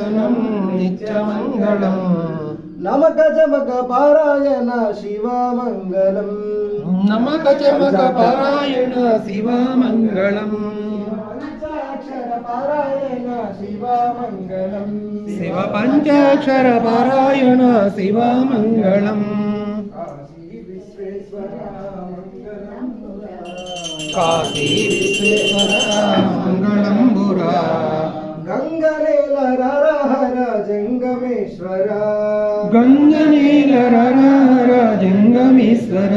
दर्शनं नित्यमङ्गलम् नमक जमक पारायण शिवमङ्गलम् नमक जमक पारायण शिवमङ्गलम् पंचाक्षर पारायण शिवमङ्गलम् शिव पंचाक्षर पारायण शिवमङ्गलम् काशी विश्वेश्वर मङ्गलं बुरा गंगनेलर हर जंगमेश्वर गंगनेलर जंगमेश्वर